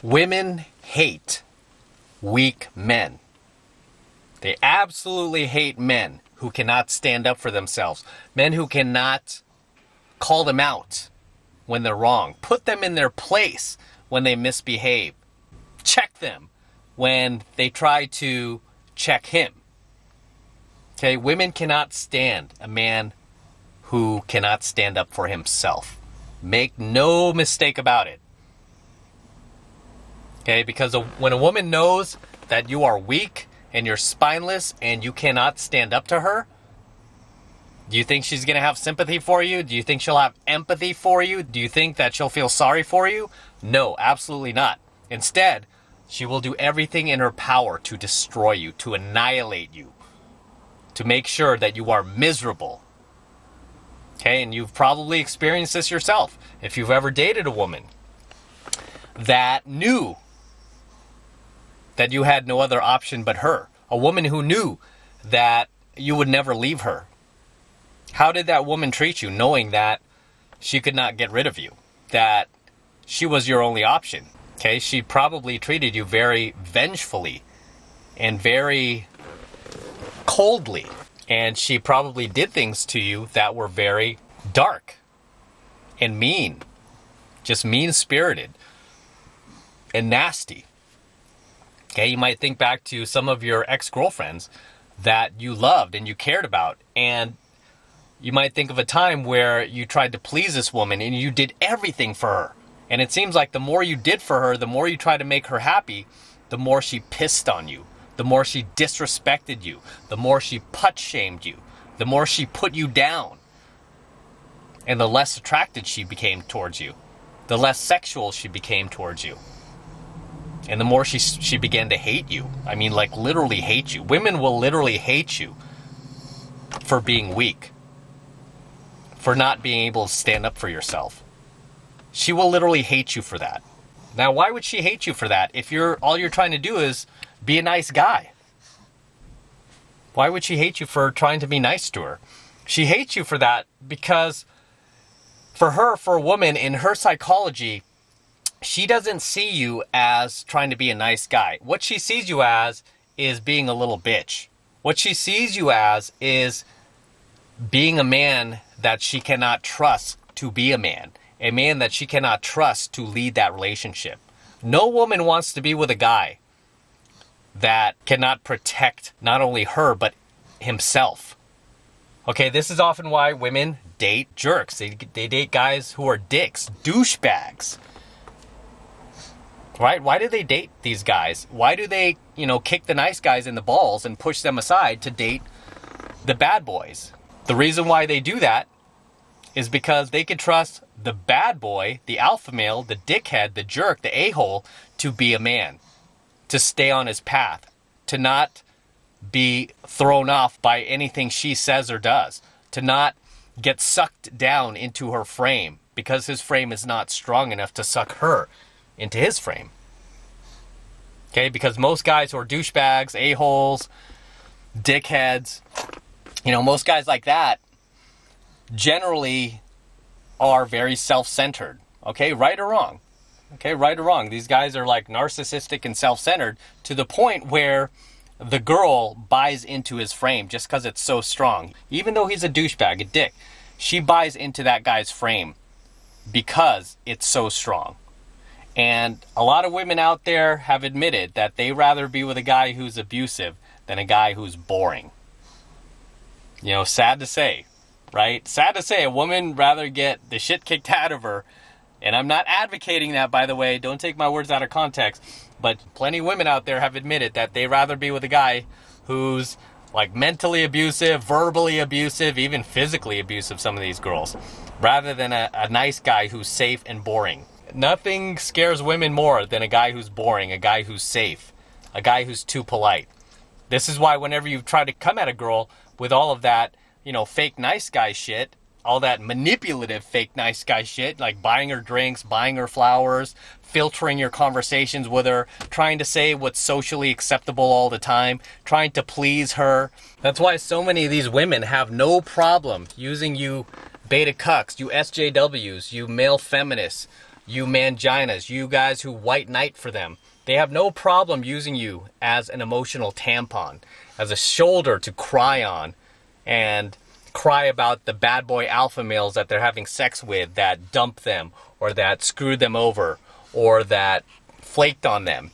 Women hate weak men. They absolutely hate men who cannot stand up for themselves. Men who cannot call them out when they're wrong. Put them in their place when they misbehave. Check them when they try to check him. Okay, women cannot stand a man who cannot stand up for himself. Make no mistake about it. Okay, because when a woman knows that you are weak and you're spineless and you cannot stand up to her, do you think she's going to have sympathy for you? Do you think she'll have empathy for you? Do you think that she'll feel sorry for you? No, absolutely not. Instead, she will do everything in her power to destroy you, to annihilate you, to make sure that you are miserable. Okay, and you've probably experienced this yourself. If you've ever dated a woman that knew that you had no other option but her, a woman who knew that you would never leave her, how did that woman treat you, knowing that she could not get rid of you, that she was your only option? Okay, she probably treated you very vengefully and very coldly. And she probably did things to you that were very dark and mean, just mean-spirited and nasty. Okay, you might think back to some of your ex-girlfriends that you loved and you cared about, and you might think of a time where you tried to please this woman and you did everything for her. And it seems like the more you did for her, the more you tried to make her happy, the more she pissed on you, the more she disrespected you, the more she put-shamed you, the more she put you down, and the less attracted she became towards you, the less sexual she became towards you, and the more she began to hate you. I mean, like, literally hate you. Women will literally hate you for being weak, for not being able to stand up for yourself. She will literally hate you for that. Now, why would she hate you for that if all you're trying to do is be a nice guy? Why would she hate you for trying to be nice to her? She hates you for that because for her, for a woman, in her psychology, she doesn't see you as trying to be a nice guy. What she sees you as is being a little bitch. What she sees you as is being a man that she cannot trust to be a man that she cannot trust to lead that relationship. No woman wants to be with a guy that cannot protect not only her, but himself. Okay, this is often why women date jerks. They date guys who are dicks, douchebags. Right? Why do they date these guys? Why do they, kick the nice guys in the balls and push them aside to date the bad boys? The reason why they do that is because they can trust the bad boy, the alpha male, the dickhead, the jerk, the a-hole, to be a man, to stay on his path, to not be thrown off by anything she says or does, to not get sucked down into her frame because his frame is not strong enough to suck her into his frame. Okay, because most guys who are douchebags, a-holes, dickheads, most guys like that generally are very self-centered. Okay, right or wrong. Okay, right or wrong. These guys are like narcissistic and self-centered to the point where the girl buys into his frame just because it's so strong. Even though he's a douchebag, a dick, she buys into that guy's frame because it's so strong. And a lot of women out there have admitted that they rather be with a guy who's abusive than a guy who's boring. Sad to say, right? Sad to say, a woman rather get the shit kicked out of her. And I'm not advocating that, by the way. Don't take my words out of context. But plenty of women out there have admitted that they rather be with a guy who's like mentally abusive, verbally abusive, even physically abusive, some of these girls, rather than a nice guy who's safe and boring. Nothing scares women more than a guy who's boring, a guy who's safe, a guy who's too polite. This is why whenever you try to come at a girl with all of that, fake nice guy shit, all that manipulative fake nice guy shit, like buying her drinks, buying her flowers, filtering your conversations with her, trying to say what's socially acceptable all the time, trying to please her. That's why so many of these women have no problem using you beta cucks, you SJWs, you male feminists, you manginas, you guys who white knight for them. They have no problem using you as an emotional tampon, as a shoulder to cry on and cry about the bad boy alpha males that they're having sex with that dumped them or that screwed them over or that flaked on them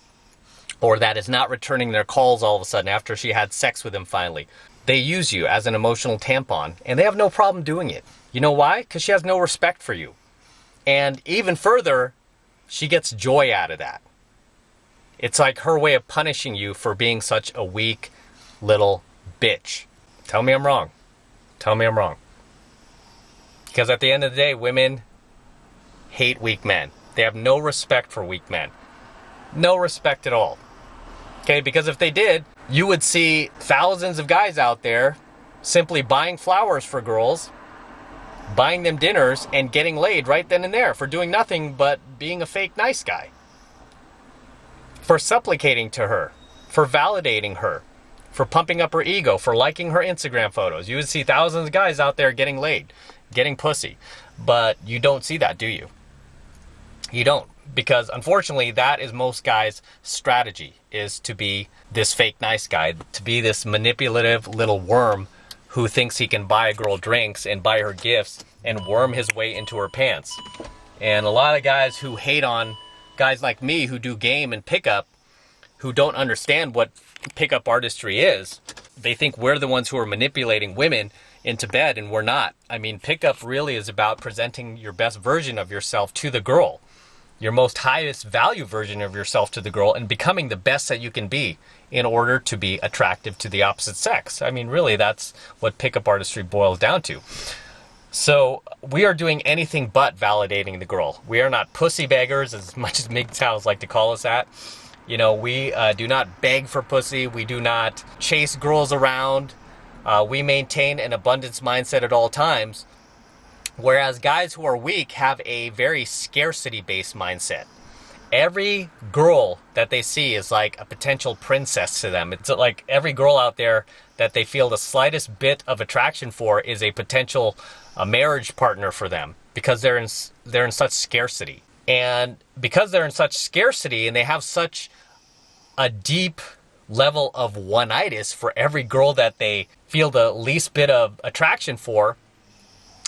or that is not returning their calls all of a sudden after she had sex with him finally. They use you as an emotional tampon and they have no problem doing it. You know why? Because she has no respect for you. And even further, she gets joy out of that. It's like her way of punishing you for being such a weak little bitch. Tell me I'm wrong. Tell me I'm wrong. Because at the end of the day, women hate weak men. They have no respect for weak men. No respect at all. Okay, because if they did, you would see thousands of guys out there simply buying flowers for girls, buying them dinners, and getting laid right then and there for doing nothing but being a fake nice guy. For supplicating to her, for validating her, for pumping up her ego, for liking her Instagram photos. You would see thousands of guys out there getting laid, getting pussy. But you don't see that, do you? You don't. Because unfortunately, that is most guys' strategy, is to be this fake nice guy, to be this manipulative little worm who thinks he can buy a girl drinks and buy her gifts and worm his way into her pants. And a lot of guys who hate on guys like me who do game and pickup, who don't understand what pickup artistry is, they think we're the ones who are manipulating women into bed, and we're not. I mean, pickup really is about presenting your best version of yourself to the girl, your most highest value version of yourself to the girl, and becoming the best that you can be in order to be attractive to the opposite sex. I mean, really, that's what pickup artistry boils down to. So we are doing anything but validating the girl. We are not pussy beggars, as much as MGTOWs like to call us that. You know, we do not beg for pussy. We do not chase girls around. We maintain an abundance mindset at all times. Whereas guys who are weak have a very scarcity-based mindset. Every girl that they see is like a potential princess to them. It's like every girl out there that they feel the slightest bit of attraction for is a potential marriage partner for them, because they're in such scarcity. And because they're in such scarcity and they have such a deep level of one-itis for every girl that they feel the least bit of attraction for,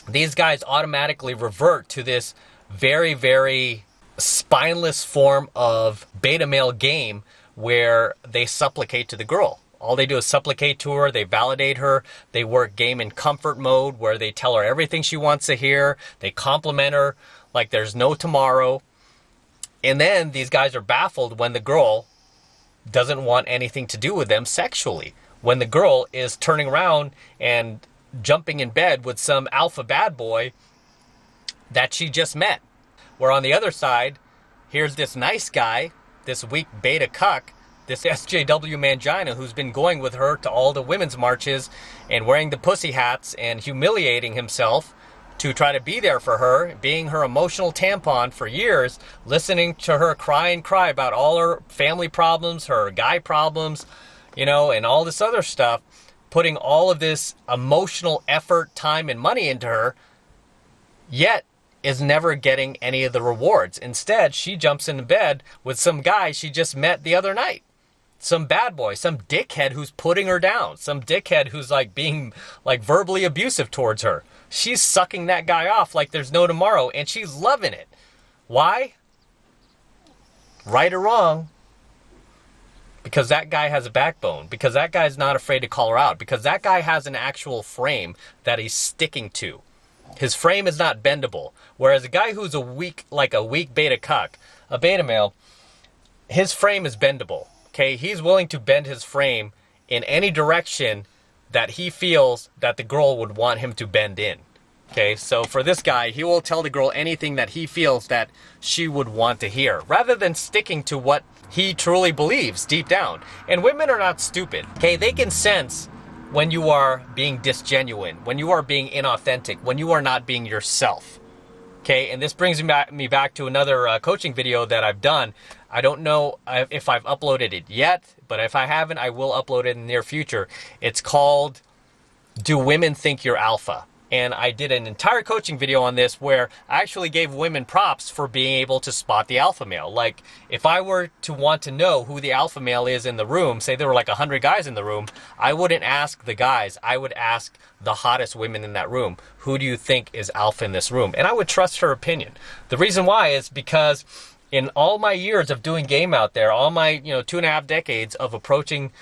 these guys automatically revert to this very, very spineless form of beta male game where they supplicate to the girl. All they do is supplicate to her, they validate her, they work game in comfort mode where they tell her everything she wants to hear, they compliment her like there's no tomorrow. And then these guys are baffled when the girl doesn't want anything to do with them sexually. When the girl is turning around and jumping in bed with some alpha bad boy that she just met. Where on the other side, here's this nice guy, this weak beta cuck, this SJW mangina who's been going with her to all the women's marches and wearing the pussy hats and humiliating himself to try to be there for her, being her emotional tampon for years, listening to her cry and cry about all her family problems, her guy problems, you know, and all this other stuff, putting all of this emotional effort, time, and money into her, yet is never getting any of the rewards. Instead, she jumps into bed with some guy she just met the other night. Some bad boy, some dickhead who's putting her down, some dickhead who's like being like verbally abusive towards her. She's sucking that guy off like there's no tomorrow, and she's loving it. Why? Right or wrong? Because that guy has a backbone. Because that guy's not afraid to call her out. Because that guy has an actual frame that he's sticking to. His frame is not bendable. Whereas a guy who's a weak beta cuck, a beta male, his frame is bendable. Okay, he's willing to bend his frame in any direction that he feels that the girl would want him to bend in. Okay, so for this guy, he will tell the girl anything that he feels that she would want to hear, rather than sticking to what he truly believes deep down. And women are not stupid. Okay, they can sense when you are being disgenuine, when you are being inauthentic, when you are not being yourself. Okay, and this brings me back to another coaching video that I've done. I don't know if I've uploaded it yet, but if I haven't, I will upload it in the near future. It's called, Do Women Think You're Alpha? And I did an entire coaching video on this where I actually gave women props for being able to spot the alpha male. Like, if I were to want to know who the alpha male is in the room, say there were like 100 guys in the room, I wouldn't ask the guys. I would ask the hottest women in that room, who do you think is alpha in this room? And I would trust her opinion. The reason why is because in all my years of doing game out there, all my 2.5 decades of approaching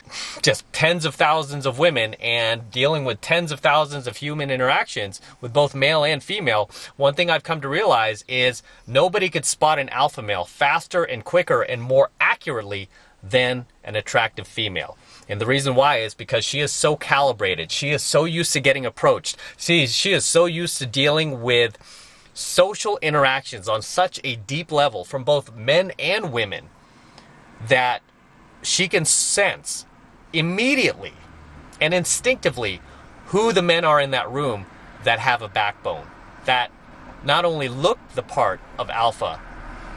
just tens of thousands of women and dealing with tens of thousands of human interactions with both male and female, one thing I've come to realize is nobody could spot an alpha male faster and quicker and more accurately than an attractive female. And the reason why is because she is so calibrated. She is so used to getting approached. She is so used to dealing with social interactions on such a deep level from both men and women that she can sense immediately and instinctively who the men are in that room that have a backbone, that not only look the part of alpha,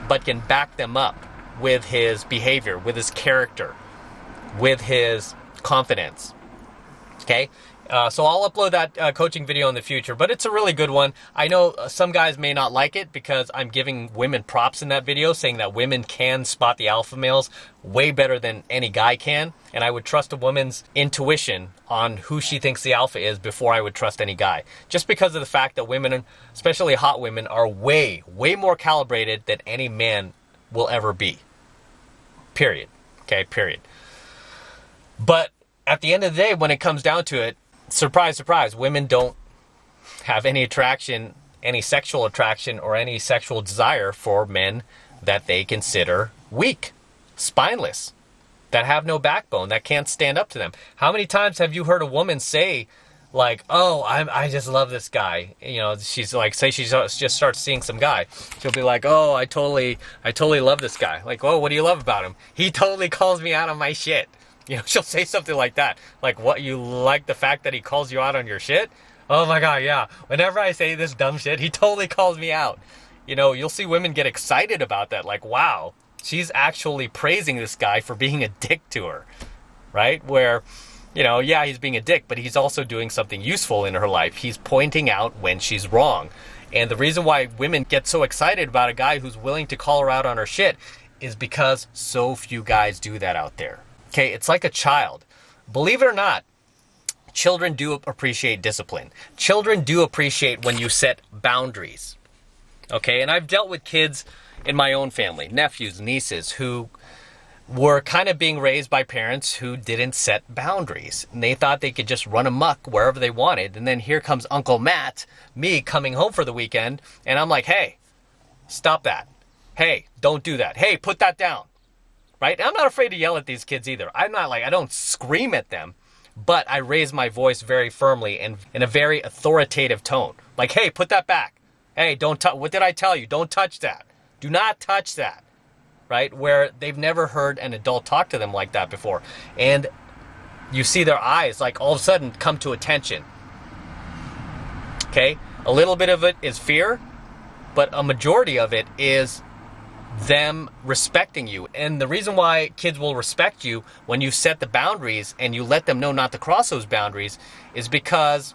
but can back them up with his behavior, with his character, with his confidence. Okay? So I'll upload that coaching video in the future, but it's a really good one. I know some guys may not like it because I'm giving women props in that video, saying that women can spot the alpha males way better than any guy can. And I would trust a woman's intuition on who she thinks the alpha is before I would trust any guy. Just because of the fact that women, especially hot women, are way, way more calibrated than any man will ever be. Period. Okay, period. But at the end of the day, when it comes down to it, surprise, surprise, women don't have any attraction, any sexual attraction, or any sexual desire for men that they consider weak, spineless, that have no backbone, that can't stand up to them. How many times have you heard a woman say, like, oh, I just love this guy? She's like, say she just starts seeing some guy. She'll be like, oh, I totally love this guy. Like, oh, what do you love about him? He totally calls me out on my shit. She'll say something like that. Like, what, you like the fact that he calls you out on your shit? Oh my God, yeah. Whenever I say this dumb shit, he totally calls me out. You'll see women get excited about that. Like, wow, she's actually praising this guy for being a dick to her, right? Where, yeah, he's being a dick, but he's also doing something useful in her life. He's pointing out when she's wrong. And the reason why women get so excited about a guy who's willing to call her out on her shit is because so few guys do that out there. Okay, it's like a child. Believe it or not, children do appreciate discipline. Children do appreciate when you set boundaries. Okay, and I've dealt with kids in my own family, nephews, nieces, who were kind of being raised by parents who didn't set boundaries. And they thought they could just run amok wherever they wanted. And then here comes Uncle Matt, me, coming home for the weekend, and I'm like, hey, stop that. Hey, don't do that. Hey, put that down. Right? And I'm not afraid to yell at these kids either. I don't scream at them, but I raise my voice very firmly and in a very authoritative tone. Like, hey, put that back. Hey, what did I tell you? Don't touch that. Do not touch that. Right? Where they've never heard an adult talk to them like that before. And you see their eyes, like, all of a sudden come to attention. Okay? A little bit of it is fear, but a majority of it is them respecting you. And the reason why kids will respect you when you set the boundaries and you let them know not to cross those boundaries is because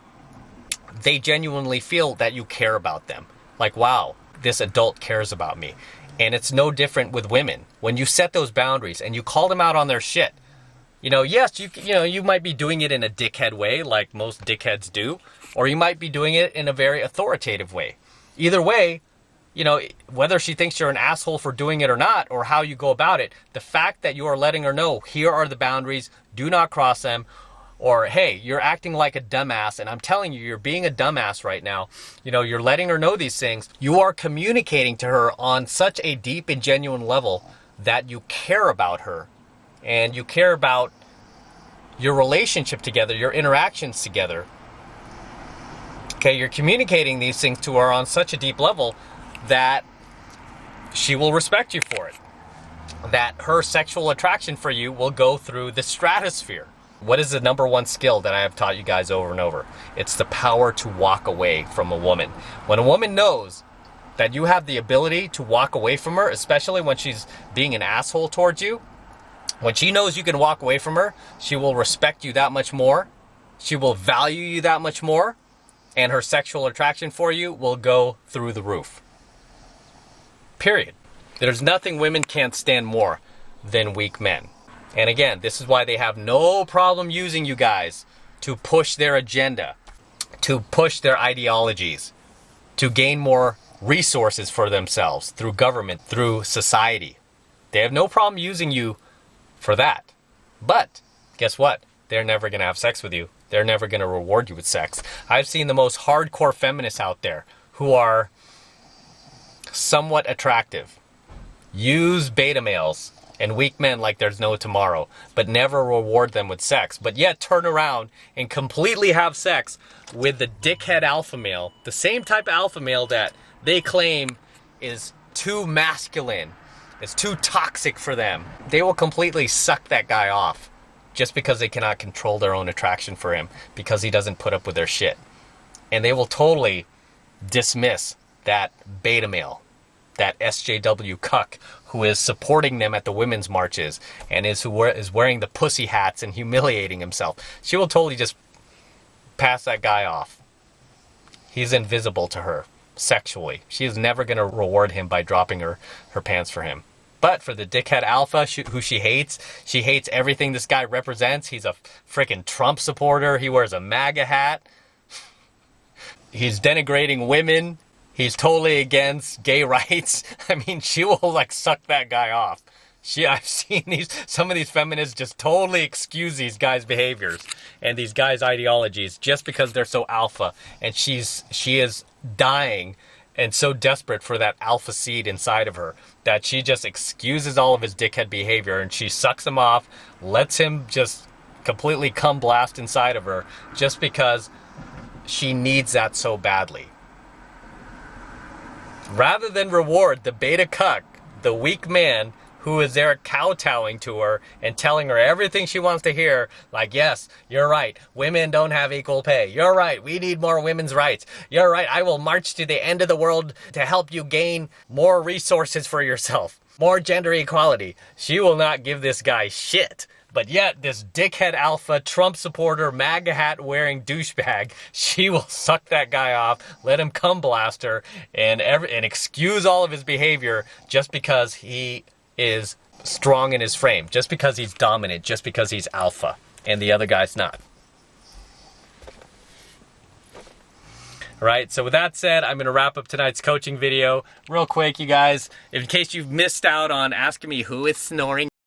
they genuinely feel that you care about them. Like, wow, this adult cares about me. And it's no different with women. When you set those boundaries and you call them out on their shit, yes, you might be doing it in a dickhead way, like most dickheads do, or you might be doing it in a very authoritative way. Either way, whether she thinks you're an asshole for doing it or not, or how you go about it, the fact that you are letting her know, here are the boundaries, do not cross them, or, hey, you're acting like a dumbass, and I'm telling you, you're being a dumbass right now. You're letting her know these things. You are communicating to her on such a deep and genuine level that you care about her, and you care about your relationship together, your interactions together. Okay, you're communicating these things to her on such a deep level that she will respect you for it. That her sexual attraction for you will go through the stratosphere. What is the number one skill that I have taught you guys over and over? It's the power to walk away from a woman. When a woman knows that you have the ability to walk away from her, especially when she's being an asshole towards you, when she knows you can walk away from her, she will respect you that much more. She will value you that much more. and her sexual attraction for you will go through the roof. Period. There's nothing women can't stand more than weak men. And again, this is why they have no problem using you guys to push their agenda, to push their ideologies, to gain more resources for themselves through government, through society. They have no problem using you for that. But guess what? They're never going to have sex with you. They're never going to reward you with sex. I've seen the most hardcore feminists out there who are somewhat attractive use beta males and weak men like there's no tomorrow, but never reward them with sex, but yet turn around and completely have sex with the dickhead alpha male, the same type of alpha male that they claim is too masculine, is too toxic for them. They will completely suck that guy off just because they cannot control their own attraction for him, because he doesn't put up with their shit. And they will totally dismiss that beta male, that SJW cuck who is supporting them at the women's marches and is wearing the pussy hats and humiliating himself. She will totally just pass that guy off. He's invisible to her sexually. She is never going to reward him by dropping her pants for him. But for the dickhead alpha who she hates everything this guy represents. He's a freaking Trump supporter. He wears a MAGA hat. He's denigrating women. He's totally against gay rights. I mean, she will like suck that guy off. I've seen some of these feminists just totally excuse these guys' behaviors and these guys' ideologies just because they're so alpha. And she is dying and so desperate for that alpha seed inside of her that she just excuses all of his dickhead behavior and she sucks him off, lets him just completely come blast inside of her just because she needs that so badly. Rather than reward the beta cuck, the weak man who is there kowtowing to her and telling her everything she wants to hear, like, yes, you're right, women don't have equal pay. You're right, we need more women's rights. You're right, I will march to the end of the world to help you gain more resources for yourself, more gender equality. She will not give this guy shit. But yet, this dickhead alpha, Trump supporter, MAGA hat wearing douchebag, she will suck that guy off, let him cum blast her, and excuse all of his behavior just because he is strong in his frame, just because he's dominant, just because he's alpha, and the other guy's not. All right, so with that said, I'm going to wrap up tonight's coaching video. Real quick, you guys, in case you've missed out on asking me who is snoring